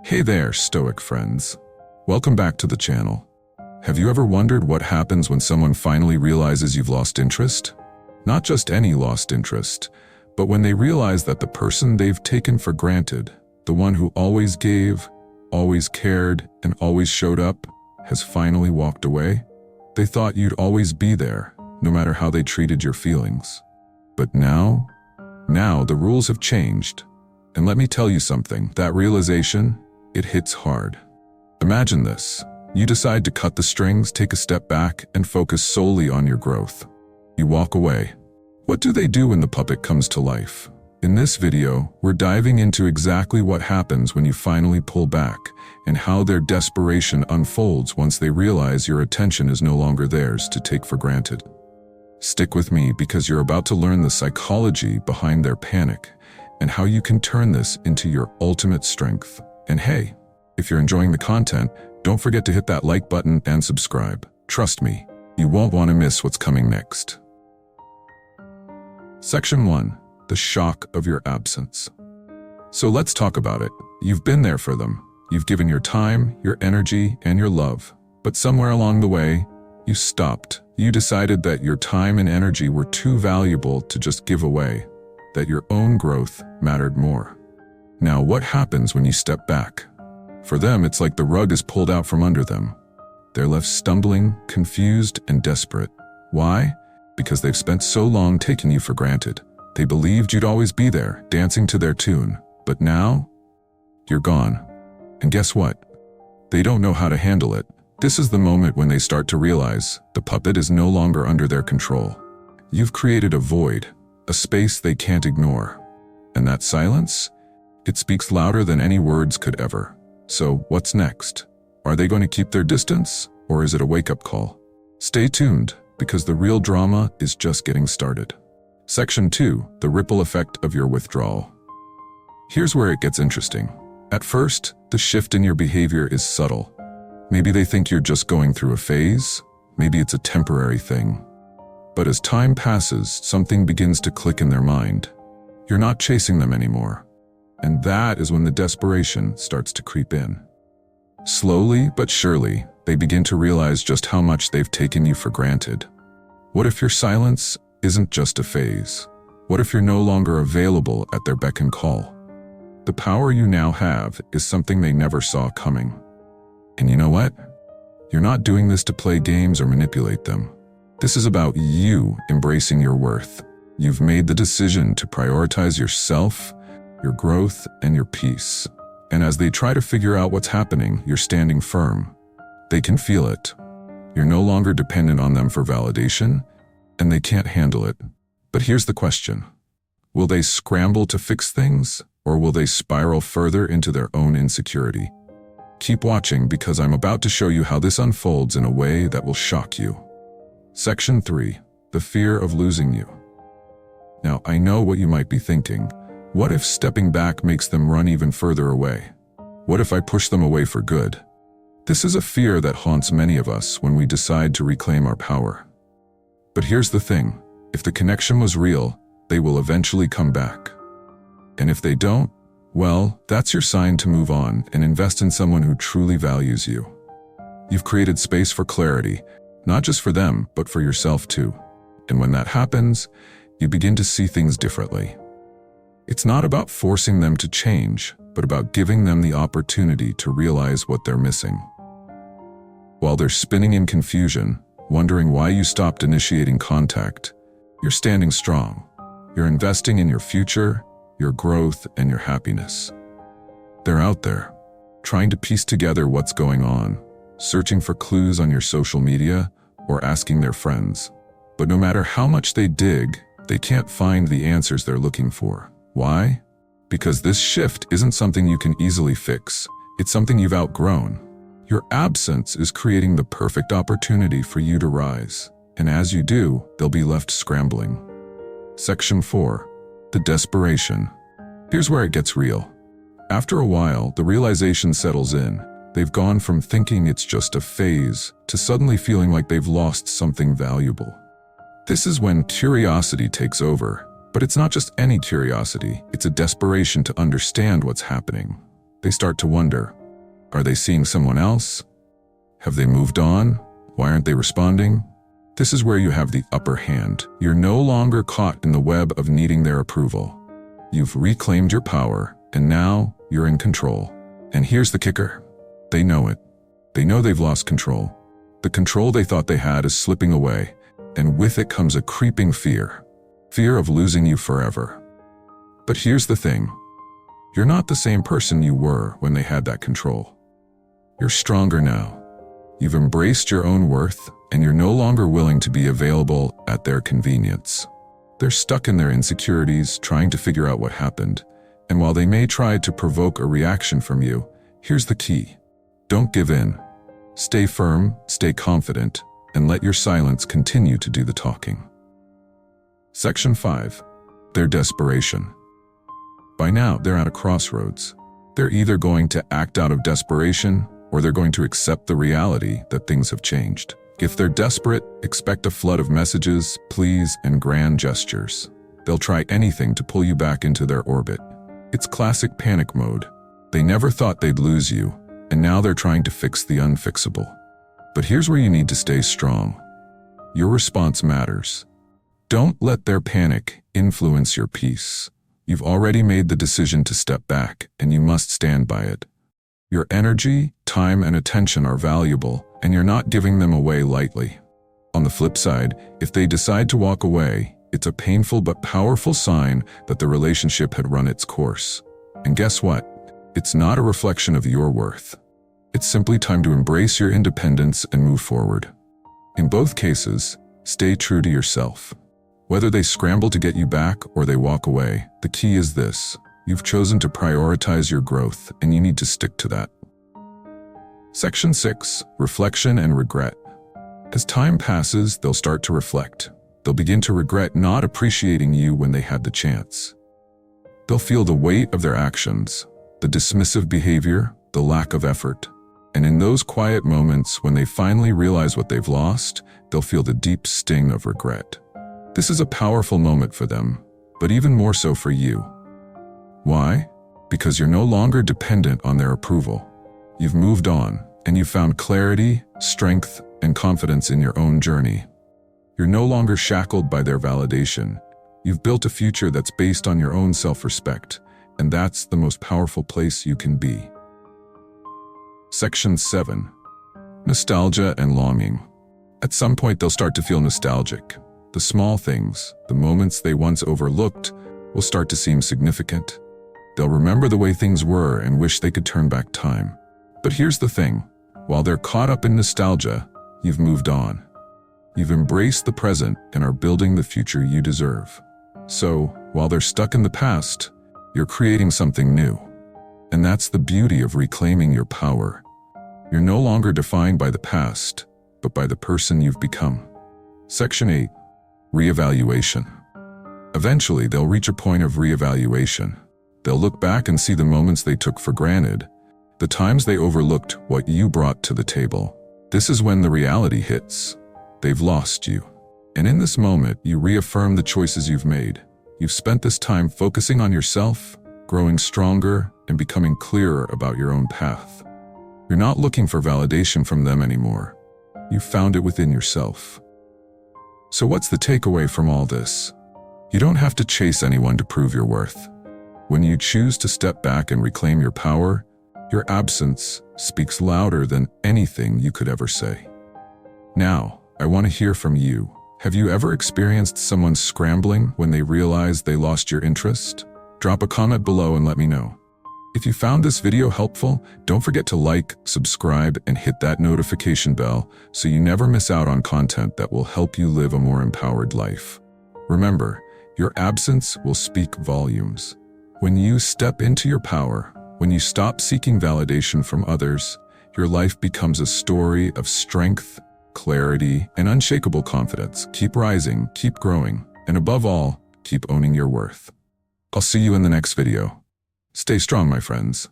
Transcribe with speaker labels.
Speaker 1: Hey there, Stoic friends. Welcome back to the channel. Have you ever wondered what happens when someone finally realizes you've lost interest? Not just any lost interest, but when they realize that the person they've taken for granted, the one who always gave, always cared, and always showed up, has finally walked away? They thought you'd always be there, no matter how they treated your feelings. But now the rules have changed. And let me tell you something, that realization, it hits hard. Imagine this. You decide to cut the strings, take a step back, and focus solely on your growth. You walk away. What do they do when the puppet comes to life? In this video, we're diving into exactly what happens when you finally pull back, and how their desperation unfolds once they realize your attention is no longer theirs to take for granted. Stick with me because you're about to learn the psychology behind their panic, and how you can turn this into your ultimate strength. And hey, if you're enjoying the content, don't forget to hit that like button and subscribe. Trust me, you won't want to miss what's coming next. Section 1. The shock of your absence. So let's talk about it. You've been there for them. You've given your time, your energy, and your love. But somewhere along the way, you stopped. You decided that your time and energy were too valuable to just give away, that your own growth mattered more. Now, what happens when you step back? For them, it's like the rug is pulled out from under them. They're left stumbling, confused, and desperate. Why? Because they've spent so long taking you for granted. They believed you'd always be there, dancing to their tune. But now, you're gone. And guess what? They don't know how to handle it. This is the moment when they start to realize the puppet is no longer under their control. You've created a void, a space they can't ignore. And that silence? It speaks louder than any words could ever. So what's next? Are they going to keep their distance, or is it a wake-up call? Stay tuned, because the real drama is just getting started. Section 2. The ripple effect of your withdrawal. Here's where it gets interesting. At first, the shift in your behavior is subtle. Maybe they think you're just going through a phase. Maybe it's a temporary thing. But as time passes, something begins to click in their mind. You're not chasing them anymore. And that is when the desperation starts to creep in. Slowly but surely, they begin to realize just how much they've taken you for granted. What if your silence isn't just a phase? What if you're no longer available at their beck and call? The power you now have is something they never saw coming. And you know what? You're not doing this to play games or manipulate them. This is about you embracing your worth. You've made the decision to prioritize yourself, your growth, and your peace. And as they try to figure out what's happening, you're standing firm. They can feel it. You're no longer dependent on them for validation, and they can't handle it. But here's the question. Will they scramble to fix things, or will they spiral further into their own insecurity? Keep watching because I'm about to show you how this unfolds in a way that will shock you. Section 3. The fear of losing you. Now, I know what you might be thinking. What if stepping back makes them run even further away? What if I push them away for good? This is a fear that haunts many of us when we decide to reclaim our power. But here's the thing. If the connection was real, they will eventually come back. And if they don't, well, that's your sign to move on and invest in someone who truly values you. You've created space for clarity, not just for them, but for yourself too. And when that happens, you begin to see things differently. It's not about forcing them to change, but about giving them the opportunity to realize what they're missing. While they're spinning in confusion, wondering why you stopped initiating contact, you're standing strong. You're investing in your future, your growth, and your happiness. They're out there, trying to piece together what's going on, searching for clues on your social media, or asking their friends. But no matter how much they dig, they can't find the answers they're looking for. Why? Because this shift isn't something you can easily fix. It's something you've outgrown. Your absence is creating the perfect opportunity for you to rise. And as you do, they'll be left scrambling. Section 4. The desperation. Here's where it gets real. After a while, the realization settles in. They've gone from thinking it's just a phase to suddenly feeling like they've lost something valuable. This is when curiosity takes over. But it's not just any curiosity, it's a desperation to understand what's happening. They start to wonder, are they seeing someone else? Have they moved on? Why aren't they responding? This is where you have the upper hand. You're no longer caught in the web of needing their approval. You've reclaimed your power, and now you're in control. And here's the kicker. They know it. They know they've lost control. The control they thought they had is slipping away, and with it comes a creeping fear. Fear of losing you forever. But here's the thing. You're not the same person you were when they had that control. You're stronger now. You've embraced your own worth, and you're no longer willing to be available at their convenience. They're stuck in their insecurities, trying to figure out what happened. And while they may try to provoke a reaction from you, here's the key. Don't give in. Stay firm, stay confident, and let your silence continue to do the talking. Section 5. Their desperation. By now, they're at a crossroads. They're either going to act out of desperation, or they're going to accept the reality that things have changed. If they're desperate, expect a flood of messages, pleas, and grand gestures. They'll try anything to pull you back into their orbit. It's classic panic mode. They never thought they'd lose you, and now they're trying to fix the unfixable. But here's where you need to stay strong. Your response matters. Don't let their panic influence your peace. You've already made the decision to step back, and you must stand by it. Your energy, time, and attention are valuable, and you're not giving them away lightly. On the flip side, if they decide to walk away, it's a painful but powerful sign that the relationship had run its course. And guess what? It's not a reflection of your worth. It's simply time to embrace your independence and move forward. In both cases, stay true to yourself. Whether they scramble to get you back or they walk away, the key is this. You've chosen to prioritize your growth, and you need to stick to that. Section 6. Reflection and regret. As time passes, they'll start to reflect. They'll begin to regret not appreciating you when they had the chance. They'll feel the weight of their actions, the dismissive behavior, the lack of effort. And in those quiet moments when they finally realize what they've lost, they'll feel the deep sting of regret. This is a powerful moment for them, but even more so for you. Why? Because you're no longer dependent on their approval. You've moved on, and you've found clarity, strength, and confidence in your own journey. You're no longer shackled by their validation. You've built a future that's based on your own self-respect, and that's the most powerful place you can be. Section 7. Nostalgia and longing. At some point, they'll start to feel nostalgic. The small things, the moments they once overlooked, will start to seem significant. They'll remember the way things were and wish they could turn back time. But here's the thing. While they're caught up in nostalgia, you've moved on. You've embraced the present and are building the future you deserve. So, while they're stuck in the past, you're creating something new. And that's the beauty of reclaiming your power. You're no longer defined by the past, but by the person you've become. Section 8. Reevaluation. Eventually, they'll reach a point of reevaluation. They'll look back and see the moments they took for granted, the times they overlooked what you brought to the table. This is when the reality hits. They've lost you. And in this moment, you reaffirm the choices you've made. You've spent this time focusing on yourself, growing stronger, and becoming clearer about your own path. You're not looking for validation from them anymore. You've found it within yourself. So what's the takeaway from all this? You don't have to chase anyone to prove your worth. When you choose to step back and reclaim your power, your absence speaks louder than anything you could ever say. Now, I want to hear from you. Have you ever experienced someone scrambling when they realized they lost your interest? Drop a comment below and let me know. If you found this video helpful, don't forget to like, subscribe, and hit that notification bell so you never miss out on content that will help you live a more empowered life. Remember, your absence will speak volumes. When you step into your power, when you stop seeking validation from others, your life becomes a story of strength, clarity, and unshakable confidence. Keep rising, keep growing, and above all, keep owning your worth. I'll see you in the next video. Stay strong, my friends.